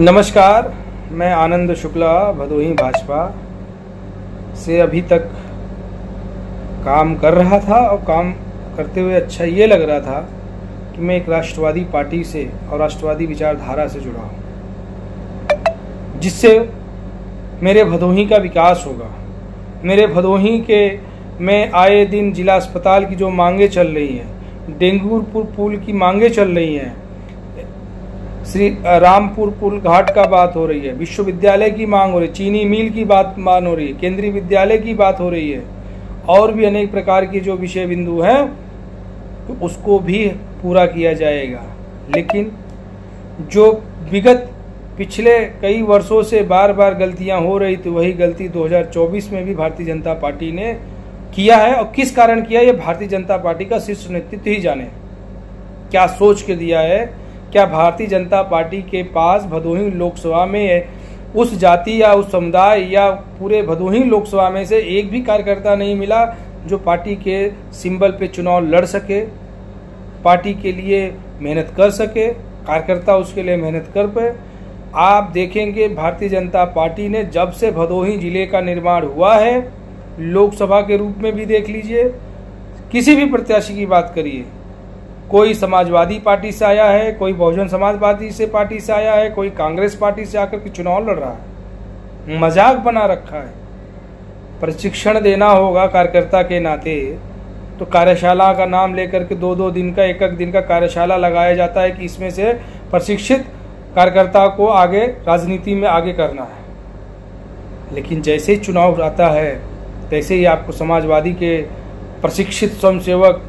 नमस्कार, मैं आनंद शुक्ला भदोही भाजपा से अभी तक काम कर रहा था और काम करते हुए अच्छा ये लग रहा था कि मैं एक राष्ट्रवादी पार्टी से और राष्ट्रवादी विचारधारा से जुड़ा हूँ, जिससे मेरे भदोही का विकास होगा। मेरे भदोही के में आए दिन जिला अस्पताल की जो मांगे चल रही हैं, डेंगू पुल की मांगे चल रही हैं, श्री रामपुर पुल घाट का बात हो रही है, विश्वविद्यालय की मांग हो रही है, चीनी मिल की बात हो रही है, केंद्रीय विद्यालय की बात हो रही है और भी अनेक प्रकार के जो विषय बिंदु हैं तो उसको भी पूरा किया जाएगा। लेकिन जो विगत पिछले कई वर्षों से बार बार गलतियां हो रही थी, वही गलती 2024 में भी भारतीय जनता पार्टी ने किया है। और किस कारण किया, ये भारतीय जनता पार्टी का शीर्ष नेतृत्व ही जाने क्या सोच के दिया है। क्या भारतीय जनता पार्टी के पास भदोही लोकसभा में उस जाति या उस समुदाय या पूरे भदोही लोकसभा में से एक भी कार्यकर्ता नहीं मिला जो पार्टी के सिंबल पे चुनाव लड़ सके, पार्टी के लिए मेहनत कर सके, कार्यकर्ता उसके लिए मेहनत कर पाए। आप देखेंगे भारतीय जनता पार्टी ने जब से भदोही जिले का निर्माण हुआ है, लोकसभा के रूप में भी देख लीजिए, किसी भी प्रत्याशी की बात करिए, कोई समाजवादी पार्टी से आया है, कोई बहुजन समाज पार्टी से आया है, कोई कांग्रेस पार्टी से आकर के चुनाव लड़ रहा है। मजाक बना रखा है। प्रशिक्षण देना होगा कार्यकर्ता के नाते तो कार्यशाला का नाम लेकर के दो दिन का एक दिन का कार्यशाला लगाया जाता है कि इसमें से प्रशिक्षित कार्यकर्ता को आगे राजनीति में आगे करना है। लेकिन जैसे ही चुनाव आता है तैसे ही आपको समाजवादी के प्रशिक्षित स्वयंसेवक,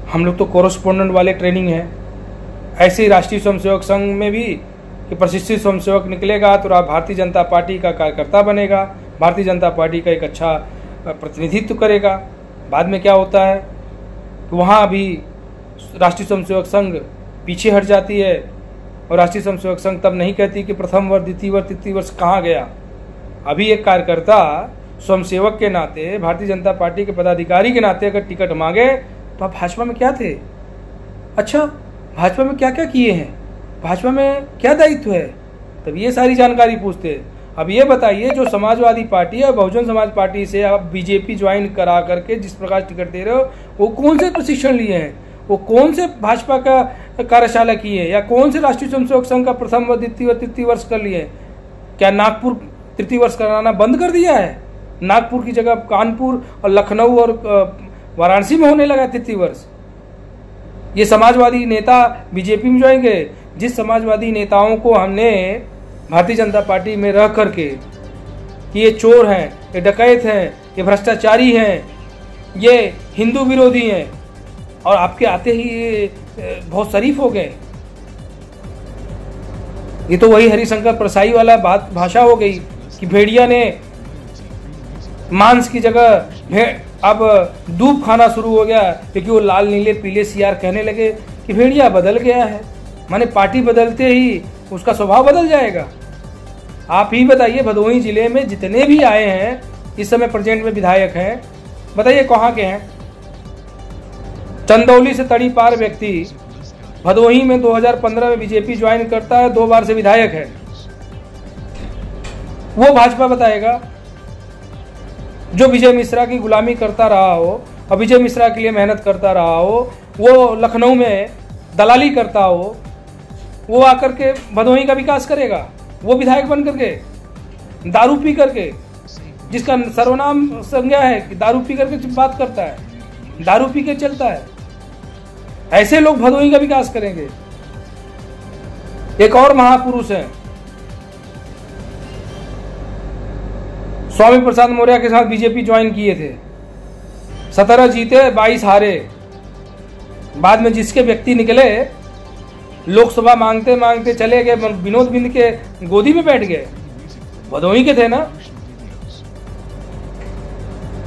हम लोग तो कोरस्पोंडेंट वाले ट्रेनिंग है, ऐसे ही राष्ट्रीय स्वयंसेवक संघ में भी कि प्रशिक्षित स्वयंसेवक निकलेगा तो भारतीय जनता पार्टी का कार्यकर्ता बनेगा, भारतीय जनता पार्टी का एक अच्छा प्रतिनिधित्व करेगा। बाद में क्या होता है कि वहाँ भी राष्ट्रीय स्वयंसेवक संघ पीछे हट जाती है और राष्ट्रीय स्वयंसेवक संघ तब नहीं कहती कि प्रथम वर्ष, द्वितीय वर्ष, तृतीय वर्ष कहाँ गया। अभी एक कार्यकर्ता स्वयंसेवक के नाते, भारतीय जनता पार्टी के पदाधिकारी के नाते अगर टिकट मांगे तो आप भाजपा में क्या थे, अच्छा भाजपा में क्या क्या किए हैं, भाजपा में क्या दायित्व है, तब ये सारी जानकारी पूछते हैं। अब ये बताइए, जो समाजवादी पार्टी है, बहुजन समाज पार्टी से आप बीजेपी ज्वाइन करा करके जिस प्रकार टिकट दे रहे हो, वो कौन से प्रशिक्षण लिए हैं, वो कौन से भाजपा का कार्यशाला किए हैं, या कौन से राष्ट्रीय स्वयंसेवक संघ का प्रथम व द्वितीय व तृतीय वर्ष कर लिए? क्या नागपुर तृतीय वर्ष कराना बंद कर दिया है? नागपुर की जगह कानपुर और लखनऊ और वाराणसी में होने लगा तृतीय वर्ष। ये समाजवादी नेता बीजेपी में ज्वाइन गए। जिस समाजवादी नेताओं को हमने भारतीय जनता पार्टी में रह करके कि ये चोर हैं, ये डकैत हैं, ये भ्रष्टाचारी हैं, ये हिंदू विरोधी हैं, और आपके आते ही ये बहुत शरीफ हो गए। ये तो वही हरिशंकर प्रसाई वाला भाषा हो गई कि भेड़िया ने मांस की जगह अब दूध खाना शुरू हो गया, क्योंकि वो लाल नीले पीले सियार कहने लगे कि भेड़िया बदल गया है। माने पार्टी बदलते ही उसका स्वभाव बदल जाएगा। आप ही बताइए, भदोही जिले में जितने भी आए हैं इस समय प्रेजेंट में विधायक हैं, बताइए कहाँ के हैं? चंदौली से तड़ी पार व्यक्ति भदोही में 2015 में बीजेपी ज्वाइन करता है, 2 बार से विधायक है, वो भाजपा बताएगा। जो विजय मिश्रा की गुलामी करता रहा हो और विजय मिश्रा के लिए मेहनत करता रहा हो, वो लखनऊ में दलाली करता हो, वो आकर के भदोही का विकास करेगा? वो विधायक बन करके दारू पी करके, जिसका सर्वनाम संज्ञा है कि दारू पी करके बात करता है, दारू पी के चलता है, ऐसे लोग भदोही का विकास करेंगे? एक और महापुरुष है, स्वामी प्रसाद मौर्य के साथ बीजेपी ज्वाइन किए थे, 17 जीते 22 हारे। बाद में जिसके व्यक्ति निकले, लोकसभा मांगते मांगते चले गए, विनोद बिंद के गोदी में बैठ गए, भदोही के थे ना।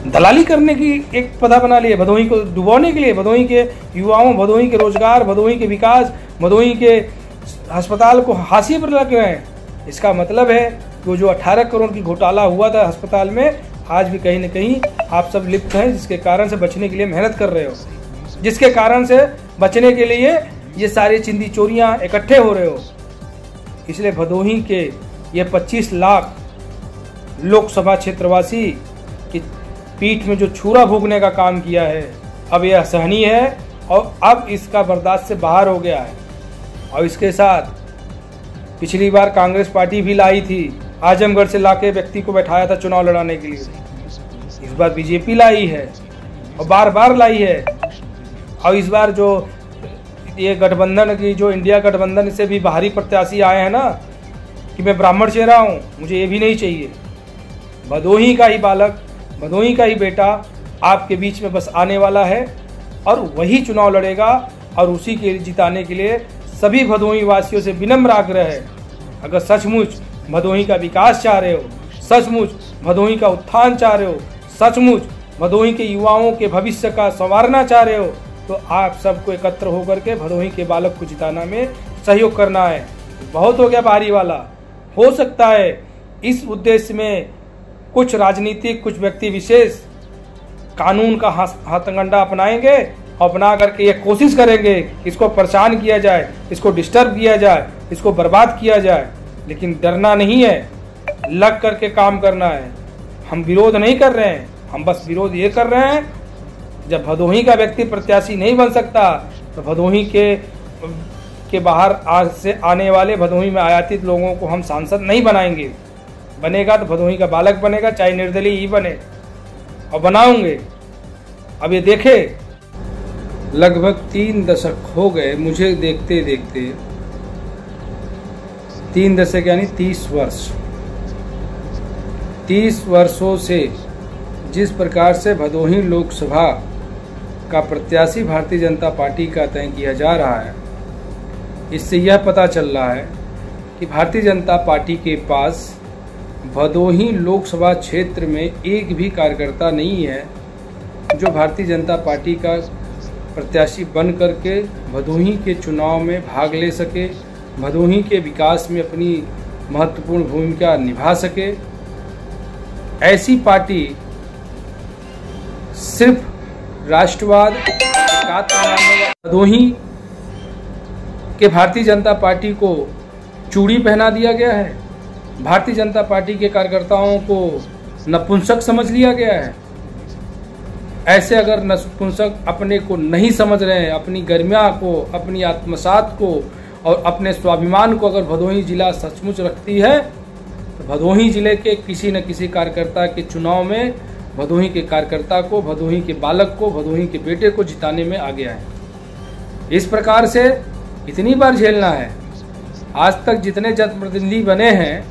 दलाली करने की एक पदा बना लिए, भदोही को डुबोने के लिए, भदोही के युवाओं, भदोही के रोजगार, भदोही के विकास, भदोही के अस्पताल को हाशिए पर रख रहे हैं। इसका मतलब है वो जो 18 करोड़ की घोटाला हुआ था अस्पताल में, आज भी कहीं न कहीं आप सब लिप्त हैं, जिसके कारण से बचने के लिए मेहनत कर रहे हो, जिसके कारण से बचने के लिए ये सारे चिंदी चोरियां इकट्ठे हो रहे हो। इसलिए भदोही के ये 25 लाख लोकसभा क्षेत्रवासी की पीठ में जो छुरा भोगने का काम किया है, अब यह असहनीय है और अब इसका बर्दाश्त से बाहर हो गया है। और इसके साथ पिछली बार कांग्रेस पार्टी भी लाई थी, आजमगढ़ से लाके व्यक्ति को बैठाया था चुनाव लड़ाने के लिए। इस बार बीजेपी लाई है और बार बार लाई है। और इस बार जो ये गठबंधन की जो इंडिया गठबंधन से भी बाहरी प्रत्याशी आए हैं ना कि मैं ब्राह्मण चेहरा हूँ, मुझे ये भी नहीं चाहिए। भदोही का ही बालक, भदोही का ही बेटा आपके बीच में बस आने वाला है और वही चुनाव लड़ेगा। और उसी के जिताने के लिए सभी भदोही वासियों से विनम्र आग्रह है, अगर सचमुच भदोही का विकास चाह रहे हो, सचमुच भदोही का उत्थान चाह रहे हो, सचमुच भदोही के युवाओं के भविष्य का संवारना चाह रहे हो, तो आप सबको एकत्र होकर के भदोही के बालक को जिताना में सहयोग करना है। बहुत हो गया बाहरी वाला। हो सकता है इस उद्देश्य में कुछ राजनीतिक, कुछ व्यक्ति विशेष कानून का हथकंडा अपनाएंगे, अपना करके ये कोशिश करेंगे कि इसको परेशान किया जाए, इसको डिस्टर्ब किया जाए, इसको बर्बाद किया जाए। लेकिन डरना नहीं है, लग करके काम करना है। हम विरोध नहीं कर रहे हैं, हम बस विरोध ये कर रहे हैं, जब भदोही का व्यक्ति प्रत्याशी नहीं बन सकता तो भदोही के बाहर आज से आने वाले भदोही में आयातित लोगों को हम सांसद नहीं बनाएंगे। बनेगा तो भदोही का बालक बनेगा, चाहे निर्दलीय ही बने, और बनाऊंगे। अब ये देखे, लगभग 3 दशक हो गए मुझे देखते देखते, 3 दशक यानी 30 वर्ष। 30 वर्षों से जिस प्रकार से भदोही लोकसभा का प्रत्याशी भारतीय जनता पार्टी का तय किया जा रहा है, इससे यह पता चल रहा है कि भारतीय जनता पार्टी के पास भदोही लोकसभा क्षेत्र में एक भी कार्यकर्ता नहीं है जो भारतीय जनता पार्टी का प्रत्याशी बन करके भदोही के चुनाव में भाग ले सके, भदोही के विकास में अपनी महत्वपूर्ण भूमिका निभा सके। ऐसी पार्टी सिर्फ राष्ट्रवाद भदोही के भारतीय जनता पार्टी को चूड़ी पहना दिया गया है। भारतीय जनता पार्टी के कार्यकर्ताओं को नपुंसक समझ लिया गया है। ऐसे अगर नपुंसक अपने को नहीं समझ रहे हैं, अपनी गरिमा को, अपनी आत्मसात को और अपने स्वाभिमान को अगर भदोही जिला सचमुच रखती है, तो भदोही जिले के किसी न किसी कार्यकर्ता के चुनाव में भदोही के कार्यकर्ता को, भदोही के बालक को, भदोही के बेटे को जिताने में आगे आए। इस प्रकार से इतनी बार झेलना है। आज तक जितने जनप्रतिनिधि बने हैं,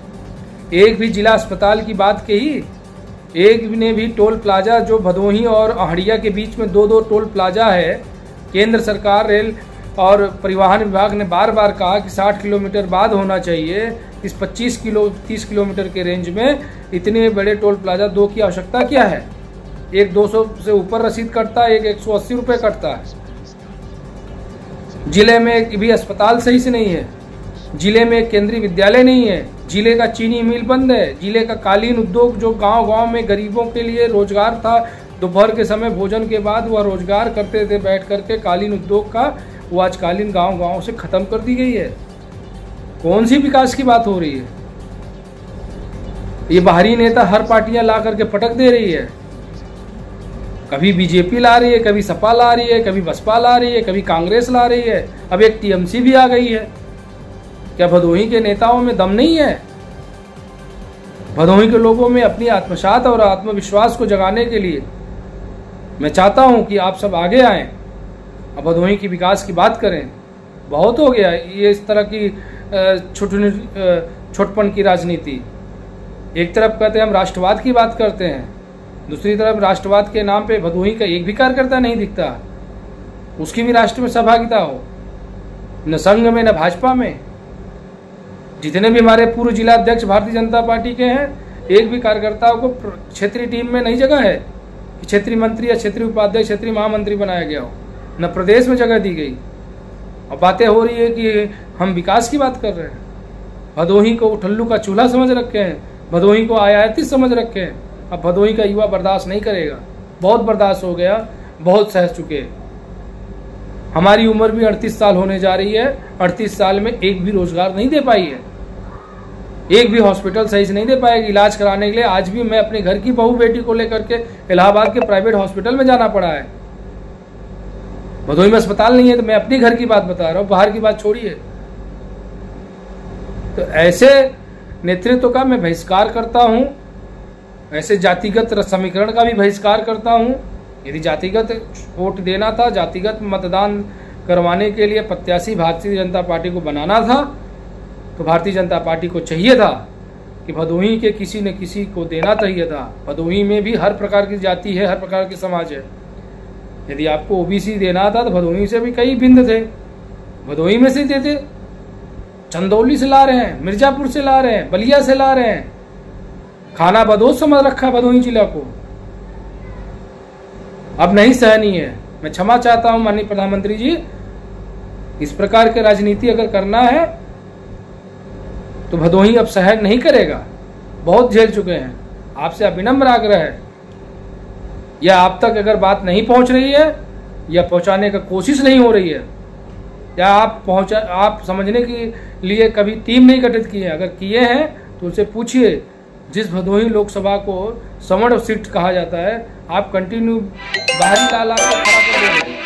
एक भी जिला अस्पताल की बात कही, एक ने भी टोल प्लाजा, जो भदोही और अहड़िया के बीच में 2-2 टोल प्लाजा है, केंद्र सरकार रेल और परिवहन विभाग ने बार बार कहा कि 60 किलोमीटर बाद होना चाहिए। इस 30 किलोमीटर के रेंज में इतने बड़े टोल प्लाजा 2 की आवश्यकता क्या है? एक 200 से ऊपर रसीद कटता है, एक 180 रुपये कटता है। जिले में एक भी अस्पताल सही से नहीं है, जिले में एक केंद्रीय विद्यालय नहीं है, जिले का चीनी मिल बंद है, जिले का कालीन उद्योग जो गांव-गांव में गरीबों के लिए रोजगार था, दोपहर के समय भोजन के बाद वह रोजगार करते थे बैठ करके कालीन उद्योग का, वो आज कालीन गांव-गांव से खत्म कर दी गई है। कौन सी विकास की बात हो रही है? ये बाहरी नेता हर पार्टियां ला करके पटक दे रही है। कभी बीजेपी ला रही है, कभी सपा ला रही है, कभी बसपा ला रही है, कभी कांग्रेस ला रही है, अब एक टीएमसी भी आ गई है। क्या भदोही के नेताओं में दम नहीं है? भदोही के लोगों में अपनी आत्मसात और आत्मविश्वास को जगाने के लिए मैं चाहता हूं कि आप सब आगे आएं, अब भदोही की विकास की बात करें। बहुत हो गया ये इस तरह की छोटपन की राजनीति। एक तरफ कहते हैं हम राष्ट्रवाद की बात करते हैं, दूसरी तरफ राष्ट्रवाद के नाम पे भदोही का एक भी कार्यकर्ता नहीं दिखता, उसकी भी राष्ट्र में सहभागिता हो, न संघ में न भाजपा में। जितने भी हमारे पूर्व जिला अध्यक्ष भारतीय जनता पार्टी के हैं, एक भी कार्यकर्ताओं को क्षेत्रीय टीम में नहीं जगह है कि क्षेत्रीय मंत्री या क्षेत्रीय उपाध्यक्ष, क्षेत्रीय महामंत्री बनाया गया हो, न प्रदेश में जगह दी गई। और बातें हो रही है कि हम विकास की बात कर रहे हैं। भदोही को उठल्लू का चूल्हा समझ रखे हैं, भदोही को आयातित समझ रखे हैं। अब भदोही का युवा बर्दाश्त नहीं करेगा, बहुत बर्दाश्त हो गया, बहुत सह चुके। हमारी उम्र भी 38 साल होने जा रही है, 38 साल में एक भी रोजगार नहीं दे पाई है। एक भी हॉस्पिटल सही से नहीं दे पाएगी इलाज कराने के लिए। आज भी मैं अपने घर की बहू बेटी को लेकर के इलाहाबाद के प्राइवेट हॉस्पिटल में जाना पड़ा है। भदोही में अस्पताल नहीं है, तो मैं अपनी घर की बात बता रहा हूँ, बाहर की बात छोड़िए। तो ऐसे नेतृत्व का मैं बहिष्कार करता हूं, ऐसे जातिगत समीकरण का भी बहिष्कार करता हूं। यदि जातिगत वोट देना था, जातिगत मतदान करवाने के लिए प्रत्याशी भारतीय जनता पार्टी को बनाना था, तो भारतीय जनता पार्टी को चाहिए था कि भदोही के किसी न किसी को देना चाहिए था। भदोही में भी हर प्रकार की जाति है, हर प्रकार के समाज है। यदि आपको ओबीसी देना था तो भदोही से भी कई बिंद थे, भदोही में से देते। चंदौली से ला रहे हैं, मिर्जापुर से ला रहे हैं, बलिया से ला रहे हैं, खाना बदोश समझ रखा भदोही जिला को। अब नहीं सहनीय है। मैं क्षमा चाहता हूं माननीय प्रधानमंत्री जी, इस प्रकार की राजनीति अगर करना है तो भदोही अब सहन नहीं करेगा। बहुत झेल चुके हैं। आपसे अविनम्र आग्रह है, या आप तक अगर बात नहीं पहुंच रही है या पहुंचाने का कोशिश नहीं हो रही है, या आप समझने के लिए कभी टीम नहीं गठित की है, अगर किए हैं तो उनसे पूछिए। जिस भदोही लोकसभा को सवर्ण सीट कहा जाता है, आप कंटिन्यू बाहरी ला खड़ा कर दे रहे हैं।